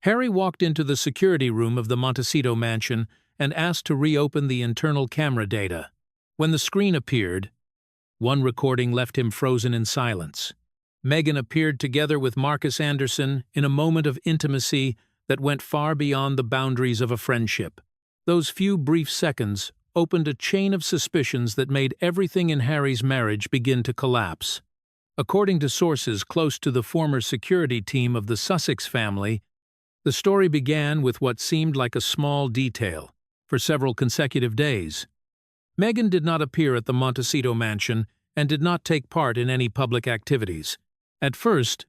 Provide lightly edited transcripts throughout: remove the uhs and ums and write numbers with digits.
Harry walked into the security room of the Montecito mansion and asked to reopen the internal camera data. When the screen appeared, one recording left him frozen in silence. Meghan appeared together with Marcus Anderson in a moment of intimacy that went far beyond the boundaries of a friendship. Those few brief seconds opened a chain of suspicions that made everything in Harry's marriage begin to collapse. According to sources close to the former security team of the Sussex family, the story began with what seemed like a small detail. For several consecutive days, Meghan did not appear at the Montecito mansion and did not take part in any public activities. At first,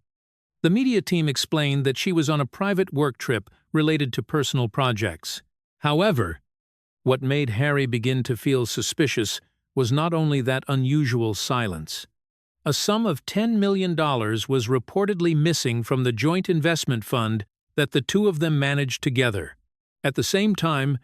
the media team explained that she was on a private work trip related to personal projects. However, what made Harry begin to feel suspicious was not only that unusual silence. A sum of $10 million was reportedly missing from the joint investment fund that the two of them managed together. At the same time,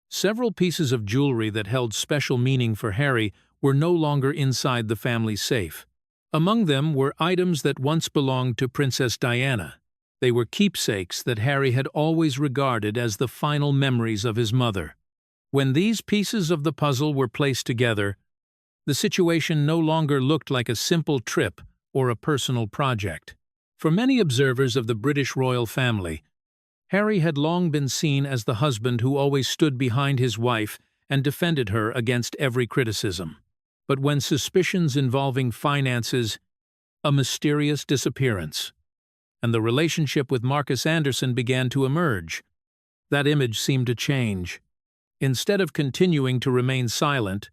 several pieces of jewelry that held special meaning for Harry were no longer inside the family safe. Among them were items that once belonged to Princess Diana. They were keepsakes that Harry had always regarded as the final memories of his mother. When these pieces of the puzzle were placed together, the situation no longer looked like a simple trip or a personal project. For many observers of the British royal family, Harry had long been seen as the husband who always stood behind his wife and defended her against every criticism. But when suspicions involving finances, a mysterious disappearance, and the relationship with Marcus Anderson began to emerge, that image seemed to change. Instead of continuing to remain silent,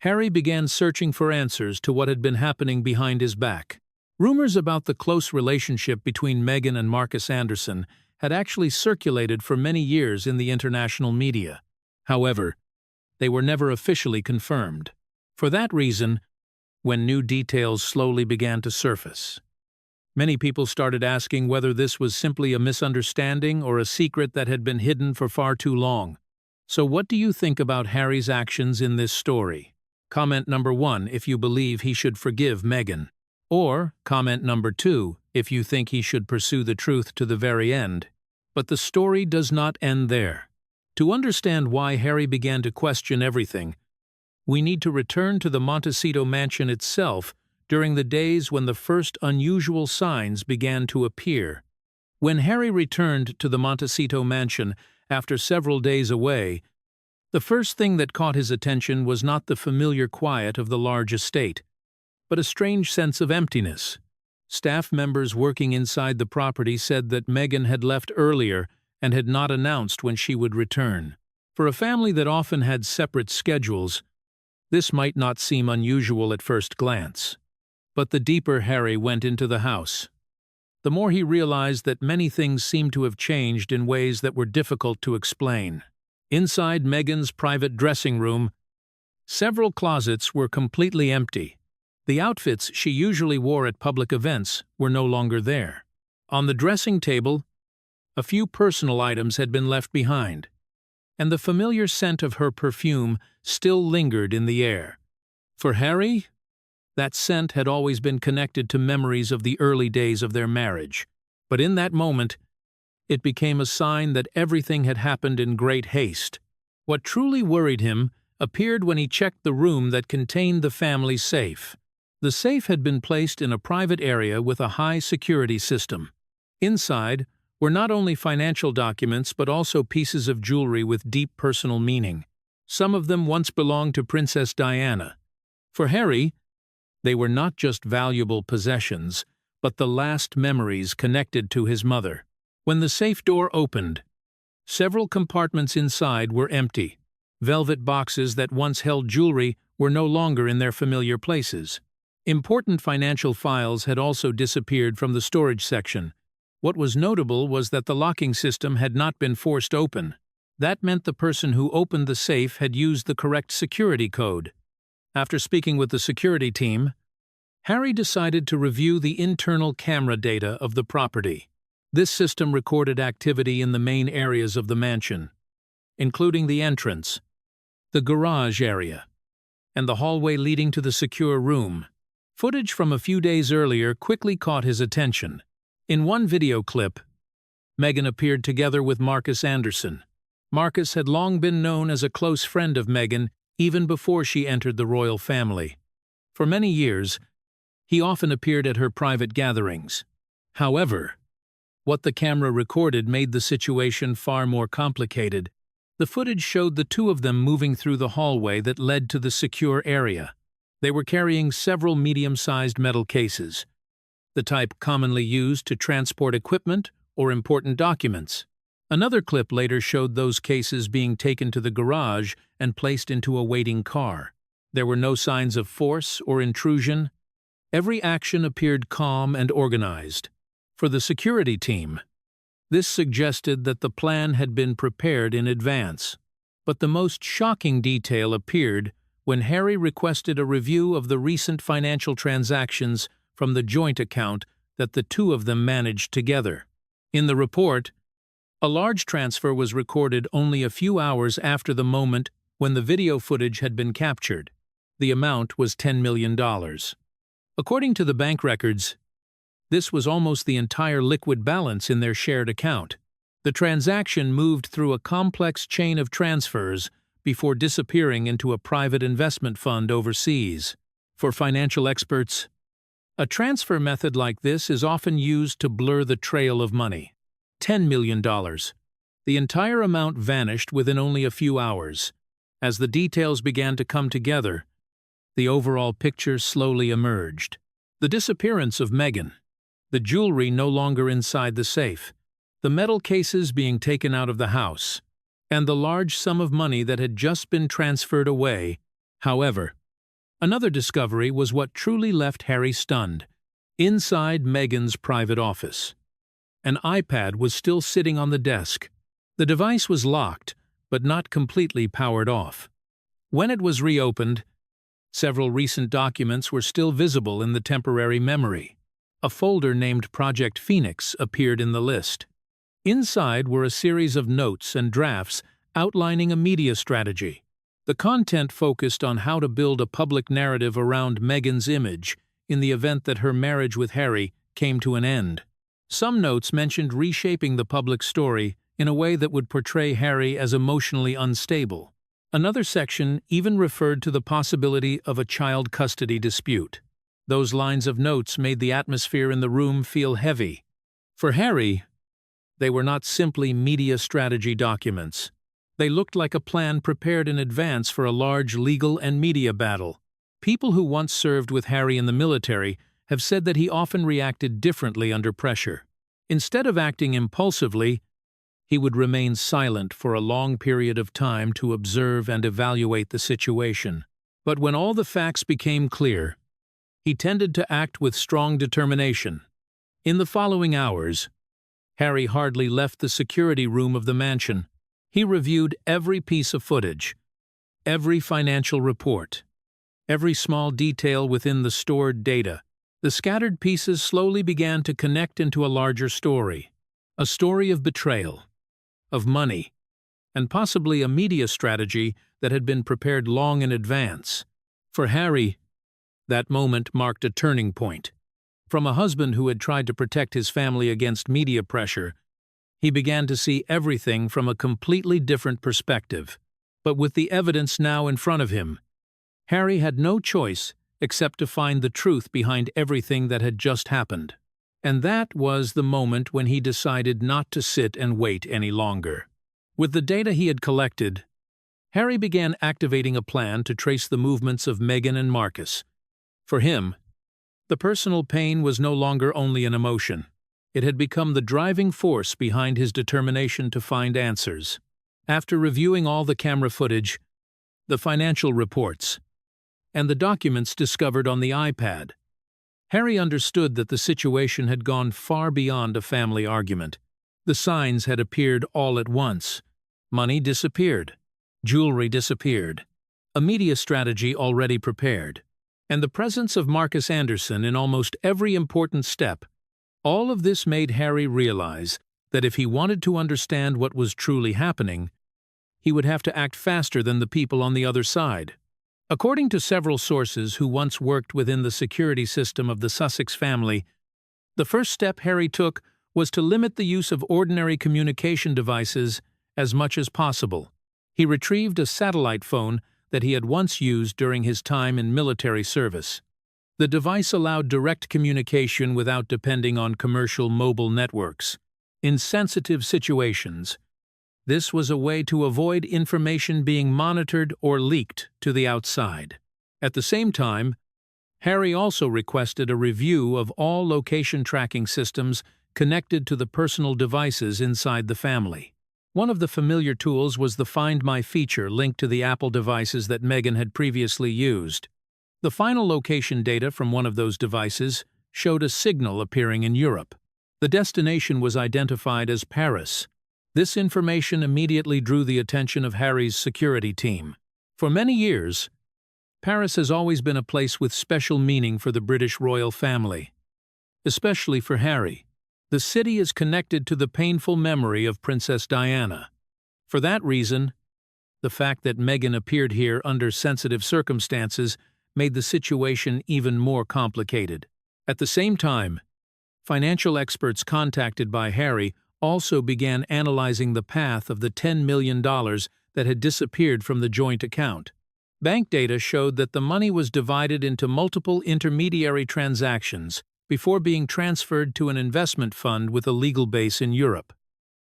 Harry began searching for answers to what had been happening behind his back. Rumors about the close relationship between Meghan and Marcus Anderson had actually circulated for many years in the international media. However, they were never officially confirmed. For that reason, when new details slowly began to surface, many people started asking whether this was simply a misunderstanding or a secret that had been hidden for far too long. So what do you think about Harry's actions in this story? Comment number 1 if you believe he should forgive Meghan. Or comment number 2 if you think he should pursue the truth to the very end. But the story does not end there. To understand why Harry began to question everything, we need to return to the Montecito mansion itself during the days when the first unusual signs began to appear. When Harry returned to the Montecito mansion after several days away, the first thing that caught his attention was not the familiar quiet of the large estate, but a strange sense of emptiness. Staff members working inside the property said that Meghan had left earlier and had not announced when she would return. For a family that often had separate schedules, this might not seem unusual at first glance. But the deeper Harry went into the house, the more he realized that many things seemed to have changed in ways that were difficult to explain. Inside Meghan's private dressing room, several closets were completely empty. The outfits she usually wore at public events were no longer there. On the dressing table, a few personal items had been left behind, and the familiar scent of her perfume still lingered in the air. For Harry, that scent had always been connected to memories of the early days of their marriage. But in that moment, it became a sign that everything had happened in great haste. What truly worried him appeared when he checked the room that contained the family safe. The safe had been placed in a private area with a high security system. Inside were not only financial documents but also pieces of jewelry with deep personal meaning. Some of them once belonged to Princess Diana. For Harry, they were not just valuable possessions, but the last memories connected to his mother. When the safe door opened, several compartments inside were empty. Velvet boxes that once held jewelry were no longer in their familiar places. Important financial files had also disappeared from the storage section. What was notable was that the locking system had not been forced open. That meant the person who opened the safe had used the correct security code. After speaking with the security team, Harry decided to review the internal camera data of the property. This system recorded activity in the main areas of the mansion, including the entrance, the garage area, and the hallway leading to the secure room. Footage from a few days earlier quickly caught his attention. In one video clip, Meghan appeared together with Marcus Anderson. Marcus had long been known as a close friend of Meghan even before she entered the royal family. For many years, he often appeared at her private gatherings. However, what the camera recorded made the situation far more complicated. The footage showed the two of them moving through the hallway that led to the secure area. They were carrying several medium-sized metal cases, the type commonly used to transport equipment or important documents. Another clip later showed those cases being taken to the garage and placed into a waiting car. There were no signs of force or intrusion. Every action appeared calm and organized. For the security team, this suggested that the plan had been prepared in advance. But the most shocking detail appeared when Harry requested a review of the recent financial transactions from the joint account that the two of them managed together. In the report, a large transfer was recorded only a few hours after the moment when the video footage had been captured. The amount was $10 million. According to the bank records, this was almost the entire liquid balance in their shared account. The transaction moved through a complex chain of transfers before disappearing into a private investment fund overseas. For financial experts, a transfer method like this is often used to blur the trail of money. $10 million. The entire amount vanished within only a few hours. As the details began to come together, the overall picture slowly emerged. The disappearance of Meghan, the jewelry no longer inside the safe, the metal cases being taken out of the house, and the large sum of money that had just been transferred away. However, another discovery was what truly left Harry stunned. Inside Meghan's private office, an iPad was still sitting on the desk. The device was locked, but not completely powered off. When it was reopened, several recent documents were still visible in the temporary memory. A folder named Project Phoenix appeared in the list. Inside were a series of notes and drafts outlining a media strategy. The content focused on how to build a public narrative around Meghan's image in the event that her marriage with Harry came to an end. Some notes mentioned reshaping the public story in a way that would portray Harry as emotionally unstable. Another section even referred to the possibility of a child custody dispute. Those lines of notes made the atmosphere in the room feel heavy. For Harry, they were not simply media strategy documents. They looked like a plan prepared in advance for a large legal and media battle. People who once served with Harry in the military have said that he often reacted differently under pressure. Instead of acting impulsively, he would remain silent for a long period of time to observe and evaluate the situation. But when all the facts became clear, he tended to act with strong determination. In the following hours, Harry hardly left the security room of the mansion. He reviewed every piece of footage, every financial report, every small detail within the stored data. The scattered pieces slowly began to connect into a larger story, a story of betrayal, of money, and possibly a media strategy that had been prepared long in advance. For Harry, that moment marked a turning point. From a husband who had tried to protect his family against media pressure, he began to see everything from a completely different perspective. But with the evidence now in front of him, Harry had no choice except to find the truth behind everything that had just happened. And that was the moment when he decided not to sit and wait any longer. With the data he had collected, Harry began activating a plan to trace the movements of Meghan and Marcus. For him, the personal pain was no longer only an emotion. It had become the driving force behind his determination to find answers. After reviewing all the camera footage, the financial reports, and the documents discovered on the iPad, Harry understood that the situation had gone far beyond a family argument. The signs had appeared all at once. Money disappeared. Jewelry disappeared. A media strategy already prepared. And the presence of Marcus Anderson in almost every important step. All of this made Harry realize that if he wanted to understand what was truly happening, he would have to act faster than the people on the other side. According to several sources who once worked within the security system of the Sussex family, the first step Harry took was to limit the use of ordinary communication devices as much as possible. He retrieved a satellite phone that he had once used during his time in military service. The device allowed direct communication without depending on commercial mobile networks. In sensitive situations, this was a way to avoid information being monitored or leaked to the outside. At the same time, Harry also requested a review of all location tracking systems connected to the personal devices inside the family. One of the familiar tools was the Find My feature linked to the Apple devices that Meghan had previously used. The final location data from one of those devices showed a signal appearing in Europe. The destination was identified as Paris. This information immediately drew the attention of Harry's security team. For many years, Paris has always been a place with special meaning for the British royal family. Especially for Harry. The city is connected to the painful memory of Princess Diana. For that reason, the fact that Meghan appeared here under sensitive circumstances made the situation even more complicated. At the same time, financial experts contacted by Harry also began analyzing the path of the $10 million that had disappeared from the joint account. Bank data showed that the money was divided into multiple intermediary transactions before being transferred to an investment fund with a legal base in Europe.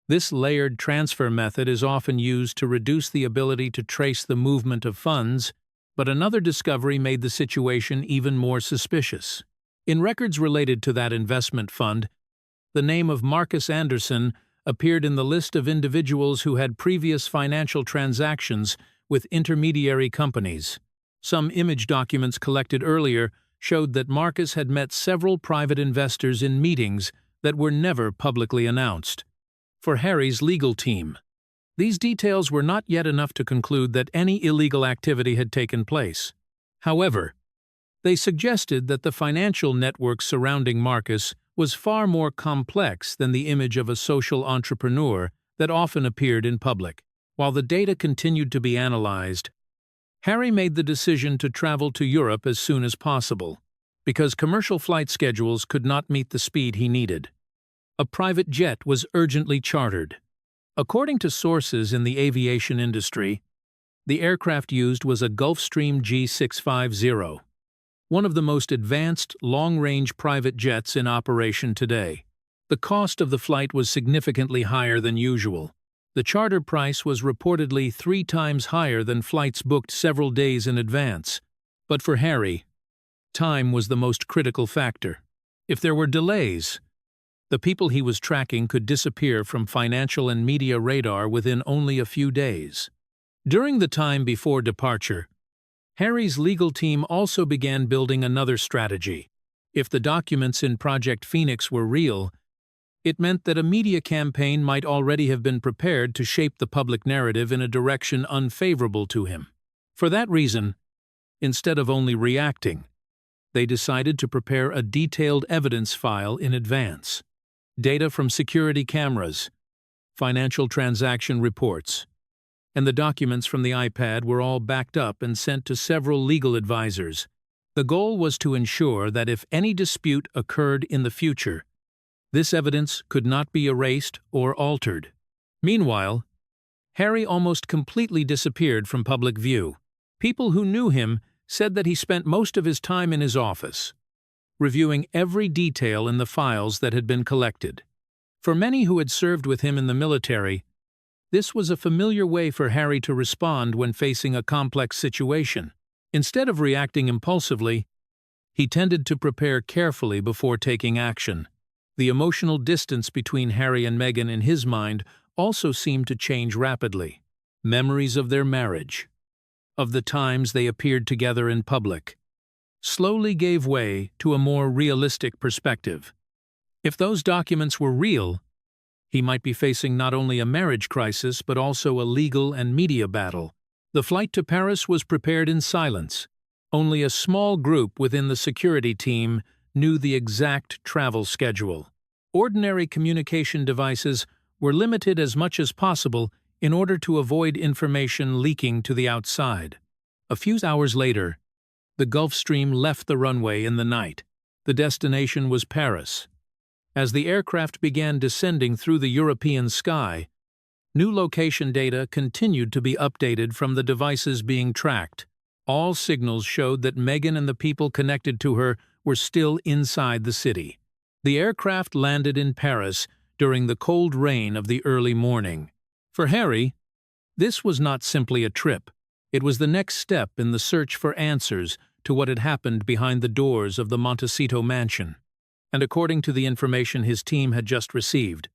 This layered transfer method is often used to reduce the ability to trace the movement of funds, but another discovery made the situation even more suspicious. In records related to that investment fund, the name of Marcus Anderson appeared in the list of individuals who had previous financial transactions with intermediary companies. Some image documents collected earlier showed that Marcus had met several private investors in meetings that were never publicly announced. For Harry's legal team, these details were not yet enough to conclude that any illegal activity had taken place. However, they suggested that the financial network surrounding Marcus was far more complex than the image of a social entrepreneur that often appeared in public. While the data continued to be analyzed, Harry made the decision to travel to Europe as soon as possible, because commercial flight schedules could not meet the speed he needed. A private jet was urgently chartered. According to sources in the aviation industry, the aircraft used was a Gulfstream G650, one of the most advanced long-range private jets in operation today. The cost of the flight was significantly higher than usual. The charter price was reportedly 3 times higher than flights booked several days in advance. But for Harry, time was the most critical factor. If there were delays, the people he was tracking could disappear from financial and media radar within only a few days. During the time before departure, Harry's legal team also began building another strategy. If the documents in Project Phoenix were real, it meant that a media campaign might already have been prepared to shape the public narrative in a direction unfavorable to him. For that reason, instead of only reacting, they decided to prepare a detailed evidence file in advance. Data from security cameras, financial transaction reports, and the documents from the iPad were all backed up and sent to several legal advisors. The goal was to ensure that if any dispute occurred in the future, this evidence could not be erased or altered. Meanwhile, Harry almost completely disappeared from public view. People who knew him said that he spent most of his time in his office, reviewing every detail in the files that had been collected. For many who had served with him in the military, this was a familiar way for Harry to respond when facing a complex situation. Instead of reacting impulsively, he tended to prepare carefully before taking action. The emotional distance between Harry and Meghan in his mind also seemed to change rapidly. Memories of their marriage, of the times they appeared together in public, slowly gave way to a more realistic perspective. If those documents were real, he might be facing not only a marriage crisis but also a legal and media battle. The flight to Paris was prepared in silence. Only a small group within the security team knew the exact travel schedule. Ordinary communication devices were limited as much as possible in order to avoid information leaking to the outside. A few hours later, the Gulfstream left the runway in the night. The destination was Paris. As the aircraft began descending through the European sky, new location data continued to be updated from the devices being tracked. All signals showed that Meghan and the people connected to her were still inside the city. The aircraft landed in Paris during the cold rain of the early morning. For Harry, this was not simply a trip. It was the next step in the search for answers to what had happened behind the doors of the Montecito mansion. And according to the information his team had just received,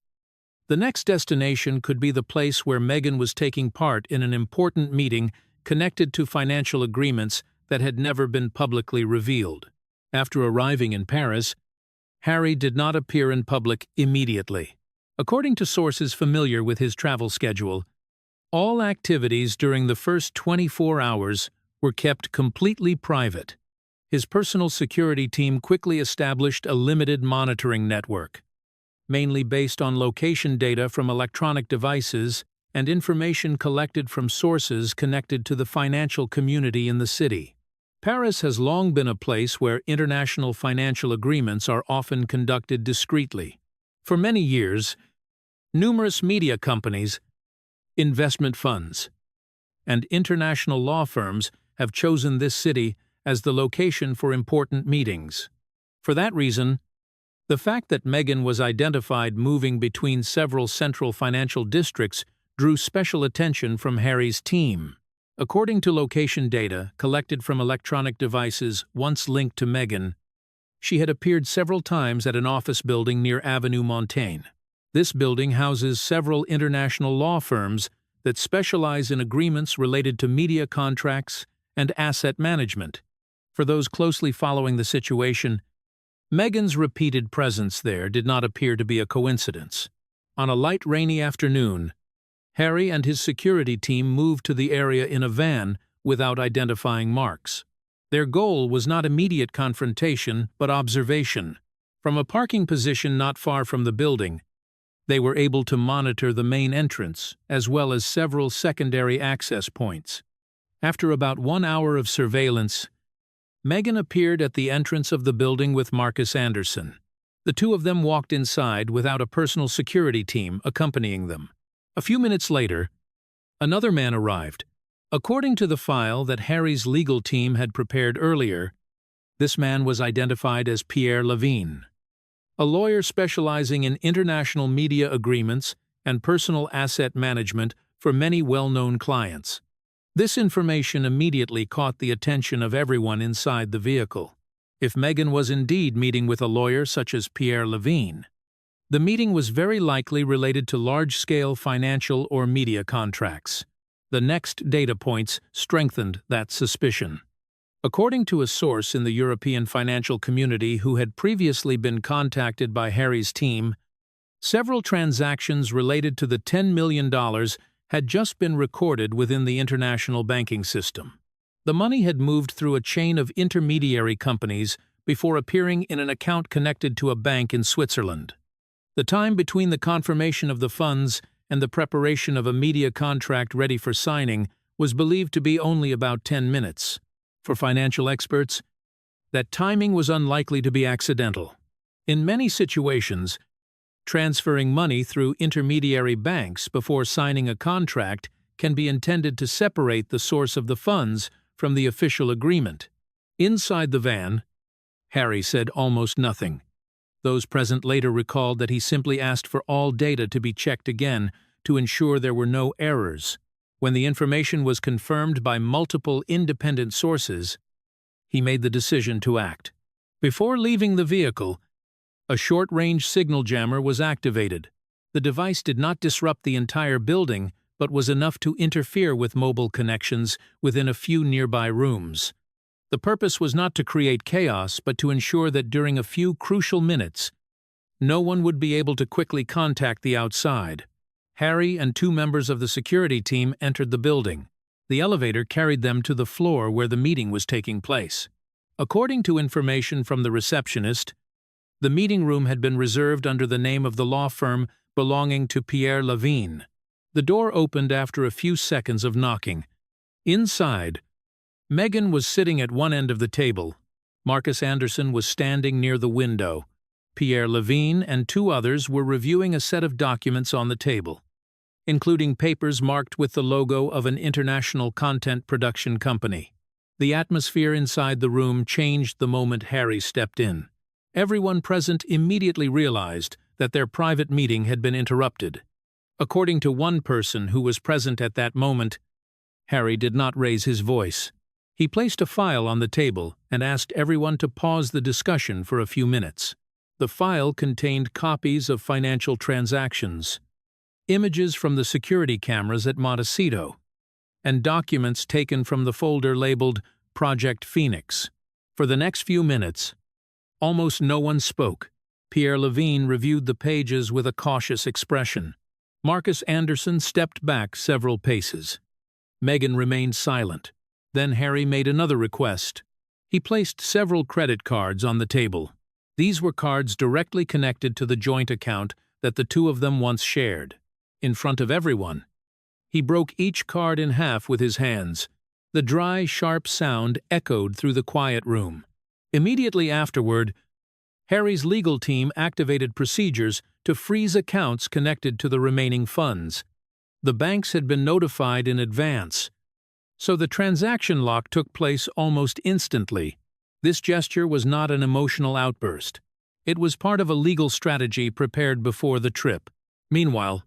the next destination could be the place where Meghan was taking part in an important meeting connected to financial agreements that had never been publicly revealed. After arriving in Paris, Harry did not appear in public immediately. According to sources familiar with his travel schedule, all activities during the first 24 hours were kept completely private. His personal security team quickly established a limited monitoring network, mainly based on location data from electronic devices and information collected from sources connected to the financial community in the city. Paris has long been a place where international financial agreements are often conducted discreetly. For many years, numerous media companies, investment funds, and international law firms have chosen this city as the location for important meetings. For that reason, the fact that Meghan was identified moving between several central financial districts drew special attention from Harry's team. According to location data collected from electronic devices once linked to Meghan, she had appeared several times at an office building near Avenue Montaigne. This building houses several international law firms that specialize in agreements related to media contracts and asset management. For those closely following the situation, Meghan's repeated presence there did not appear to be a coincidence. On a light rainy afternoon, Harry and his security team moved to the area in a van without identifying marks. Their goal was not immediate confrontation, but observation. From a parking position not far from the building, they were able to monitor the main entrance, as well as several secondary access points. After about 1 hour of surveillance, Meghan appeared at the entrance of the building with Marcus Anderson. The two of them walked inside without a personal security team accompanying them. A few minutes later, another man arrived. According to the file that Harry's legal team had prepared earlier, this man was identified as Pierre Levine, a lawyer specializing in international media agreements and personal asset management for many well-known clients. This information immediately caught the attention of everyone inside the vehicle. If Meghan was indeed meeting with a lawyer such as Pierre Levine, the meeting was very likely related to large-scale financial or media contracts. The next data points strengthened that suspicion. According to a source in the European financial community who had previously been contacted by Harry's team, several transactions related to the $10 million had just been recorded within the international banking system. The money had moved through a chain of intermediary companies before appearing in an account connected to a bank in Switzerland. The time between the confirmation of the funds and the preparation of a media contract ready for signing was believed to be only about 10 minutes. For financial experts, that timing was unlikely to be accidental. In many situations, transferring money through intermediary banks before signing a contract can be intended to separate the source of the funds from the official agreement. Inside the van, Harry said almost nothing. Those present later recalled that he simply asked for all data to be checked again to ensure there were no errors. When the information was confirmed by multiple independent sources, he made the decision to act. Before leaving the vehicle, a short-range signal jammer was activated. The device did not disrupt the entire building, but was enough to interfere with mobile connections within a few nearby rooms. The purpose was not to create chaos, but to ensure that during a few crucial minutes, no one would be able to quickly contact the outside. Harry and two members of the security team entered the building. The elevator carried them to the floor where the meeting was taking place. According to information from the receptionist, the meeting room had been reserved under the name of the law firm belonging to Pierre Levine. The door opened after a few seconds of knocking. Inside, Meghan was sitting at one end of the table. Marcus Anderson was standing near the window. Pierre Levine and two others were reviewing a set of documents on the table, including papers marked with the logo of an international content production company. The atmosphere inside the room changed the moment Harry stepped in. Everyone present immediately realized that their private meeting had been interrupted. According to one person who was present at that moment, Harry did not raise his voice. He placed a file on the table and asked everyone to pause the discussion for a few minutes. The file contained copies of financial transactions, images from the security cameras at Montecito, and documents taken from the folder labeled Project Phoenix. For the next few minutes, almost no one spoke. Pierre Levine reviewed the pages with a cautious expression. Marcus Anderson stepped back several paces. Meghan remained silent. Then Harry made another request. He placed several credit cards on the table. These were cards directly connected to the joint account that the two of them once shared. In front of everyone, he broke each card in half with his hands. The dry, sharp sound echoed through the quiet room. Immediately afterward, Harry's legal team activated procedures to freeze accounts connected to the remaining funds. The banks had been notified in advance, so the transaction lock took place almost instantly. This gesture was not an emotional outburst. It was part of a legal strategy prepared before the trip. Meanwhile,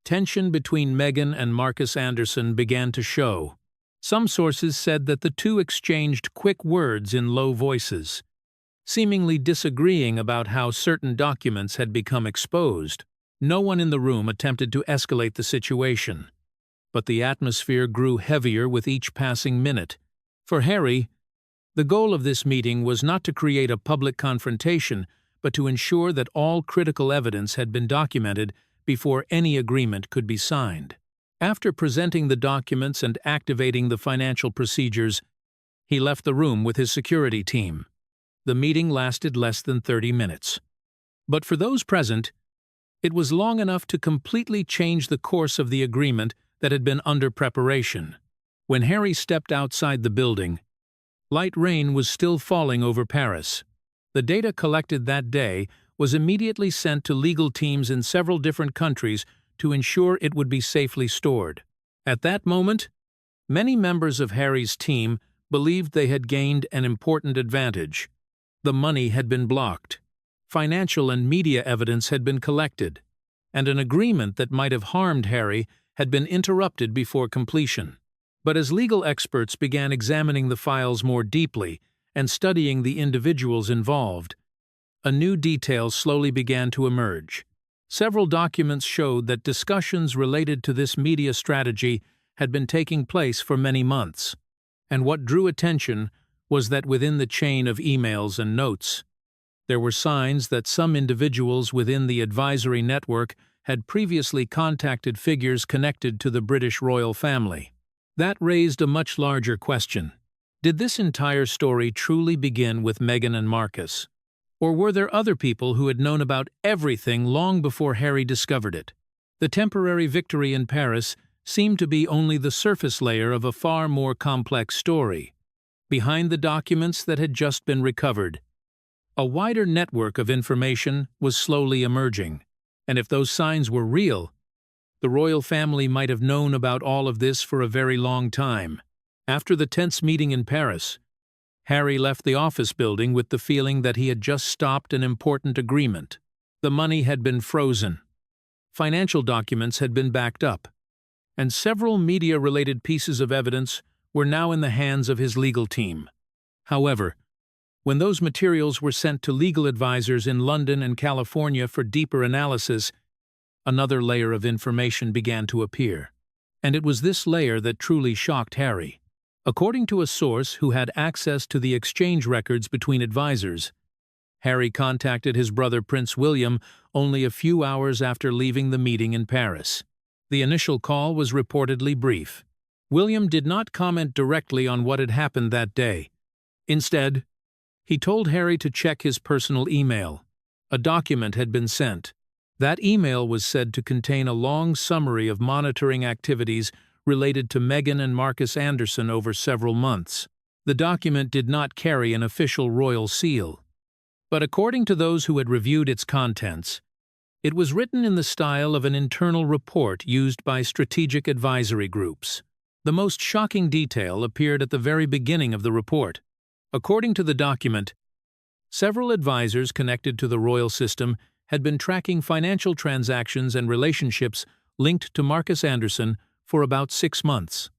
tension between Meghan and Marcus Anderson began to show. Some sources said that the two exchanged quick words in low voices, seemingly disagreeing about how certain documents had become exposed. No one in the room attempted to escalate the situation, but the atmosphere grew heavier with each passing minute. For Harry, the goal of this meeting was not to create a public confrontation, but to ensure that all critical evidence had been documented before any agreement could be signed. After presenting the documents and activating the financial procedures, he left the room with his security team. The meeting lasted less than 30 minutes. But for those present, it was long enough to completely change the course of the agreement that had been under preparation. When Harry stepped outside the building, light rain was still falling over Paris. The data collected that day was immediately sent to legal teams in several different countries to ensure it would be safely stored. At that moment, many members of Harry's team believed they had gained an important advantage. The money had been blocked, financial and media evidence had been collected, and an agreement that might have harmed Harry had been interrupted before completion. But as legal experts began examining the files more deeply and studying the individuals involved, a new detail slowly began to emerge. Several documents showed that discussions related to this media strategy had been taking place for many months, and what drew attention was that within the chain of emails and notes, there were signs that some individuals within the advisory network had previously contacted figures connected to the British royal family. That raised a much larger question. Did this entire story truly begin with Meghan and Marcus? Or were there other people who had known about everything long before Harry discovered it? The temporary victory in Paris seemed to be only the surface layer of a far more complex story. Behind the documents that had just been recovered, a wider network of information was slowly emerging. And if those signs were real, the royal family might have known about all of this for a very long time. After the tense meeting in Paris, Harry left the office building with the feeling that he had just stopped an important agreement. The money had been frozen, financial documents had been backed up, and several media-related pieces of evidence were now in the hands of his legal team. However, when those materials were sent to legal advisors in London and California for deeper analysis, another layer of information began to appear. And it was this layer that truly shocked Harry. According to a source who had access to the exchange records between advisors, Harry contacted his brother Prince William only a few hours after leaving the meeting in Paris. The initial call was reportedly brief. William did not comment directly on what had happened that day. Instead, he told Harry to check his personal email. A document had been sent. That email was said to contain a long summary of monitoring activities related to Meghan and Marcus Anderson over several months. The document did not carry an official royal seal. But according to those who had reviewed its contents, it was written in the style of an internal report used by strategic advisory groups. The most shocking detail appeared at the very beginning of the report. According to the document, several advisors connected to the royal system had been tracking financial transactions and relationships linked to Marcus Anderson for about 6 months.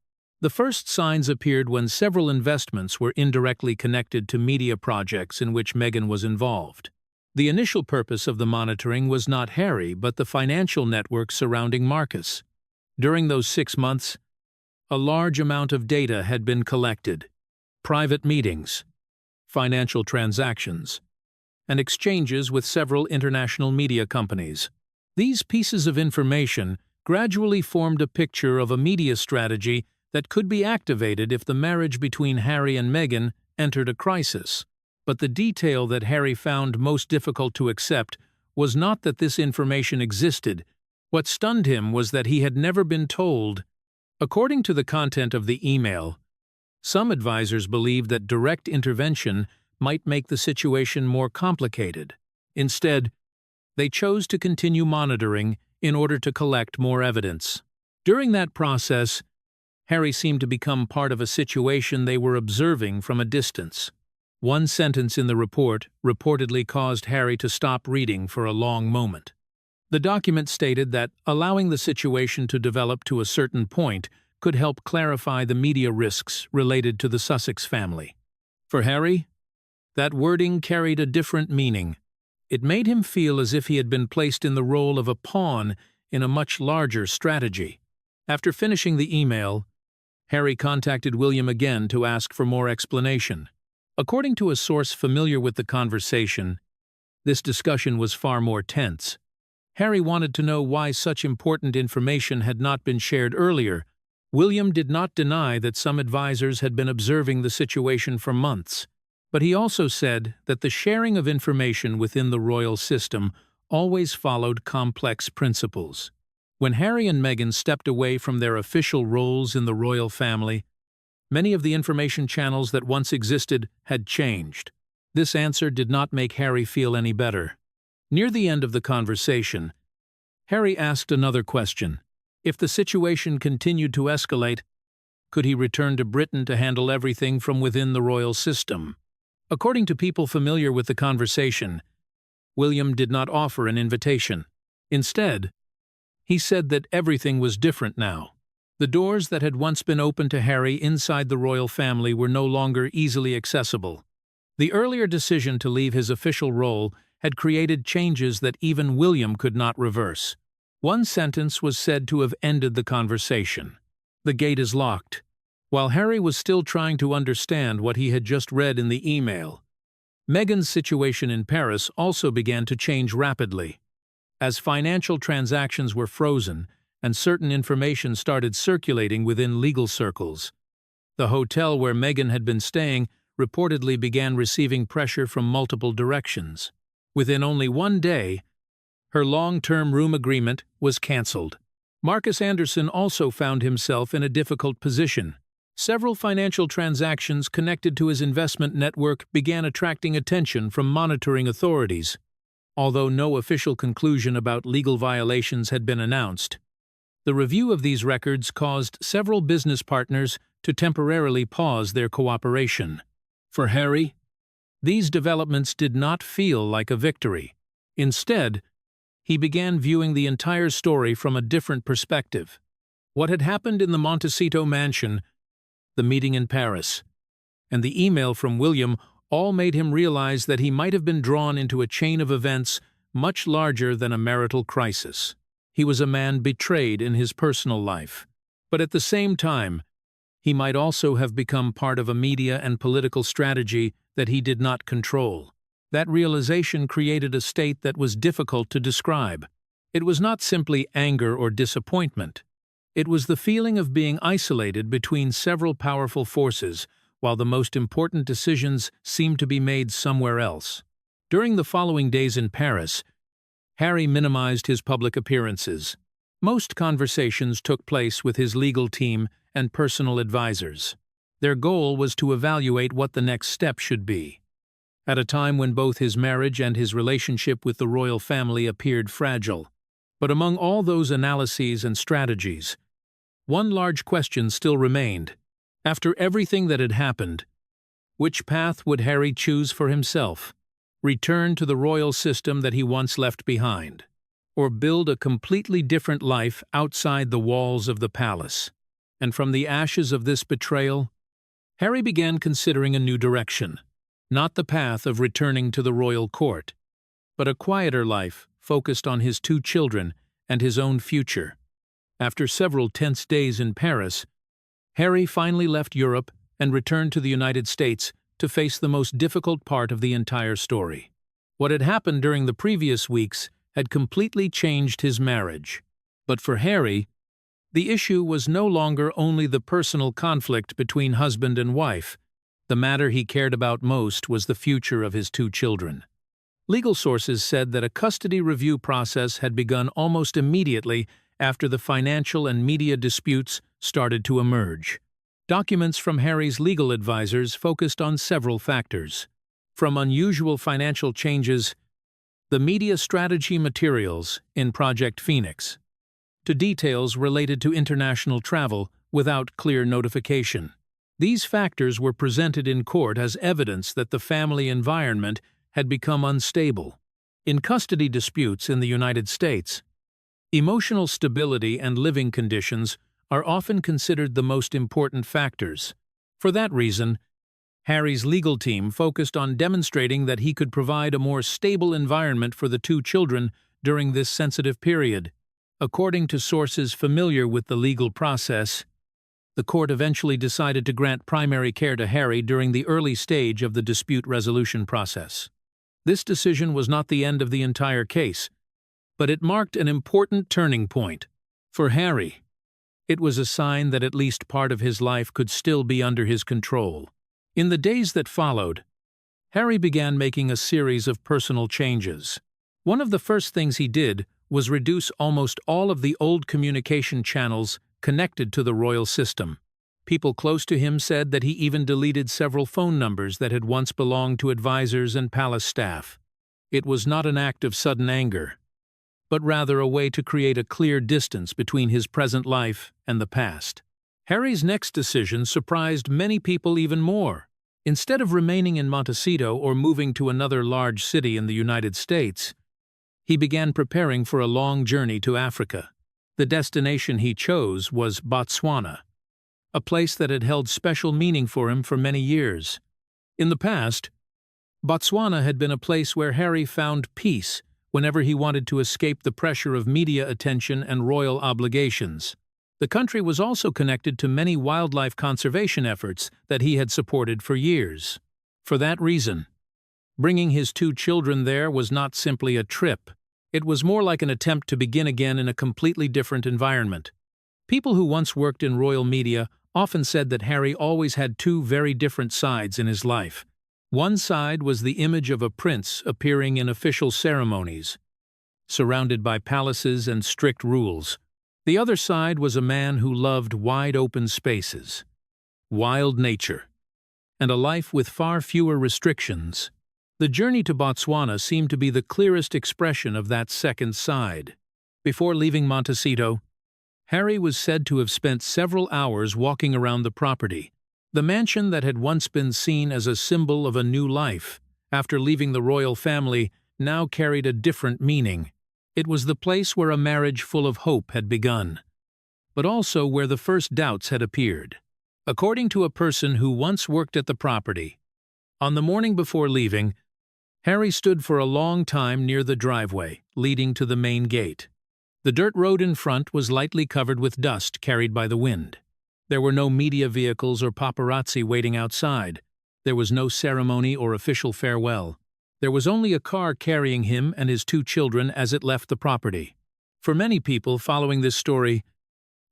The first signs appeared when several investments were indirectly connected to media projects in which Meghan was involved. The initial purpose of the monitoring was not Harry, but the financial network surrounding Marcus. During those 6 months, a large amount of data had been collected: private meetings, financial transactions, and exchanges with several international media companies. These pieces of information gradually formed a picture of a media strategy that could be activated if the marriage between Harry and Meghan entered a crisis. But the detail that Harry found most difficult to accept was not that this information existed. What stunned him was that he had never been told. According to the content of the email, some advisors believed that direct intervention might make the situation more complicated. Instead, they chose to continue monitoring in order to collect more evidence. During that process, Harry seemed to become part of a situation they were observing from a distance. One sentence in the report reportedly caused Harry to stop reading for a long moment. The document stated that allowing the situation to develop to a certain point could help clarify the media risks related to the Sussex family. For Harry, that wording carried a different meaning. It made him feel as if he had been placed in the role of a pawn in a much larger strategy. After finishing the email, Harry contacted William again to ask for more explanation. According to a source familiar with the conversation, this discussion was far more tense. Harry wanted to know why such important information had not been shared earlier. William did not deny that some advisors had been observing the situation for months, but he also said that the sharing of information within the royal system always followed complex principles. When Harry and Meghan stepped away from their official roles in the royal family, many of the information channels that once existed had changed. This answer did not make Harry feel any better. Near the end of the conversation, Harry asked another question. If the situation continued to escalate, could he return to Britain to handle everything from within the royal system? According to people familiar with the conversation, William did not offer an invitation. Instead, he said that everything was different now. The doors that had once been open to Harry inside the royal family were no longer easily accessible. The earlier decision to leave his official role had created changes that even William could not reverse. One sentence was said to have ended the conversation: "The gate is locked." While Harry was still trying to understand what he had just read in the email, Meghan's situation in Paris also began to change rapidly. As financial transactions were frozen and certain information started circulating within legal circles, the hotel where Meghan had been staying reportedly began receiving pressure from multiple directions. Within only 1 day, her long-term room agreement was cancelled. Marcus Anderson also found himself in a difficult position. Several financial transactions connected to his investment network began attracting attention from monitoring authorities. Although no official conclusion about legal violations had been announced, the review of these records caused several business partners to temporarily pause their cooperation. For Harry, these developments did not feel like a victory. Instead, he began viewing the entire story from a different perspective. What had happened in the Montecito mansion, the meeting in Paris, and the email from William all made him realize that he might have been drawn into a chain of events much larger than a marital crisis. He was a man betrayed in his personal life, but at the same time, he might also have become part of a media and political strategy that he did not control. That realization created a state that was difficult to describe. It was not simply anger or disappointment. It was the feeling of being isolated between several powerful forces, while the most important decisions seemed to be made somewhere else. During the following days in Paris, Harry minimized his public appearances. Most conversations took place with his legal team and personal advisors. Their goal was to evaluate what the next step should be. at a time when both his marriage and his relationship with the royal family appeared fragile. But among all those analyses and strategies, one large question still remained. After everything that had happened, which path would Harry choose for himself? Return to the royal system that he once left behind, or build a completely different life outside the walls of the palace? And from the ashes of this betrayal, Harry began considering a new direction. Not the path of returning to the royal court, but a quieter life focused on his 2 children and his own future. After several tense days in Paris, Harry finally left Europe and returned to the United States to face the most difficult part of the entire story. What had happened during the previous weeks had completely changed his marriage. But for Harry, the issue was no longer only the personal conflict between husband and wife. The matter he cared about most was the future of his 2 children. Legal sources said that a custody review process had begun almost immediately after the financial and media disputes started to emerge. Documents from Harry's legal advisors focused on several factors, from unusual financial changes, the media strategy materials in Project Phoenix, to details related to international travel without clear notification. These factors were presented in court as evidence that the family environment had become unstable. In custody disputes in the United States, emotional stability and living conditions are often considered the most important factors. For that reason, Harry's legal team focused on demonstrating that he could provide a more stable environment for the 2 children during this sensitive period. According to sources familiar with the legal process, the court eventually decided to grant primary care to Harry during the early stage of the dispute resolution process. This decision was not the end of the entire case, but it marked an important turning point. For Harry, it was a sign that at least part of his life could still be under his control. In the days that followed, Harry began making a series of personal changes. One of the first things he did was reduce almost all of the old communication channels connected to the royal system. People close to him said that he even deleted several phone numbers that had once belonged to advisors and palace staff. It was not an act of sudden anger, but rather a way to create a clear distance between his present life and the past. Harry's next decision surprised many people even more. Instead of remaining in Montecito or moving to another large city in the United States, he began preparing for a long journey to Africa. The destination he chose was Botswana, a place that had held special meaning for him for many years. In the past, Botswana had been a place where Harry found peace whenever he wanted to escape the pressure of media attention and royal obligations. The country was also connected to many wildlife conservation efforts that he had supported for years. For that reason, bringing his 2 children there was not simply a trip. It was more like an attempt to begin again in a completely different environment. People who once worked in royal media often said that Harry always had 2 very different sides in his life. One side was the image of a prince appearing in official ceremonies, surrounded by palaces and strict rules. The other side was a man who loved wide-open spaces, wild nature, and a life with far fewer restrictions. The journey to Botswana seemed to be the clearest expression of that second side. Before leaving Montecito, Harry was said to have spent several hours walking around the property. The mansion that had once been seen as a symbol of a new life, after leaving the royal family, now carried a different meaning. It was the place where a marriage full of hope had begun, but also where the first doubts had appeared. According to a person who once worked at the property, on the morning before leaving, Harry stood for a long time near the driveway leading to the main gate. The dirt road in front was lightly covered with dust carried by the wind. There were no media vehicles or paparazzi waiting outside. There was no ceremony or official farewell. There was only a car carrying him and his 2 children as it left the property. For many people following this story,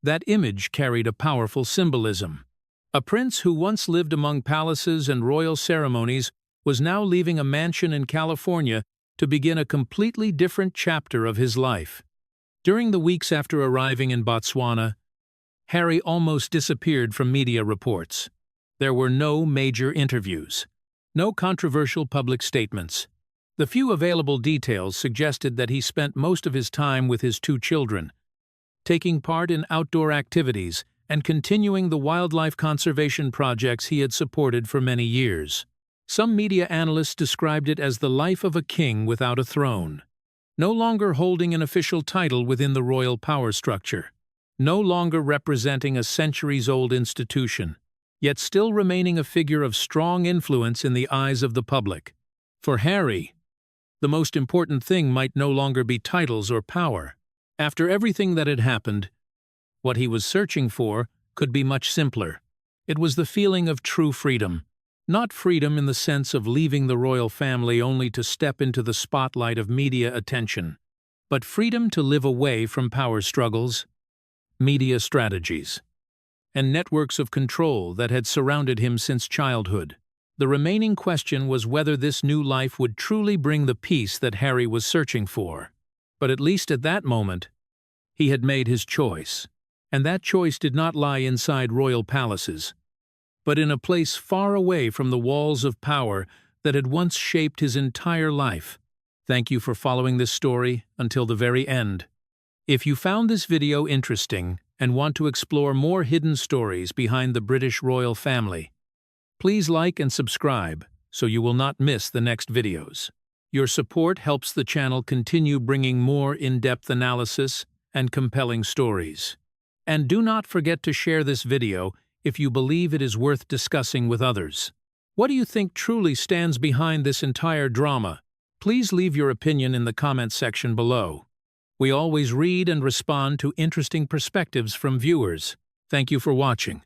that image carried a powerful symbolism. A prince who once lived among palaces and royal ceremonies was now leaving a mansion in California to begin a completely different chapter of his life. During the weeks after arriving in Botswana, Harry almost disappeared from media reports. There were no major interviews, No controversial public statements. The few available details suggested that he spent most of his time with his 2 children, taking part in outdoor activities and continuing the wildlife conservation projects he had supported for many years. Some media analysts described it as the life of a king without a throne, no longer holding an official title within the royal power structure, no longer representing a centuries-old institution, yet still remaining a figure of strong influence in the eyes of the public. For Harry, the most important thing might no longer be titles or power. After everything that had happened, what he was searching for could be much simpler. It was the feeling of true freedom. Not freedom in the sense of leaving the royal family only to step into the spotlight of media attention, but freedom to live away from power struggles, media strategies, and networks of control that had surrounded him since childhood. The remaining question was whether this new life would truly bring the peace that Harry was searching for. But at least at that moment, he had made his choice. And that choice did not lie inside royal palaces, but in a place far away from the walls of power that had once shaped his entire life. Thank you for following this story until the very end. If you found this video interesting and want to explore more hidden stories behind the British royal family, please like and subscribe so you will not miss the next videos. Your support helps the channel continue bringing more in-depth analysis and compelling stories. And do not forget to share this video if you believe it is worth discussing with others. What do you think truly stands behind this entire drama? Please leave your opinion in the comments section below. We always read and respond to interesting perspectives from viewers. Thank you for watching.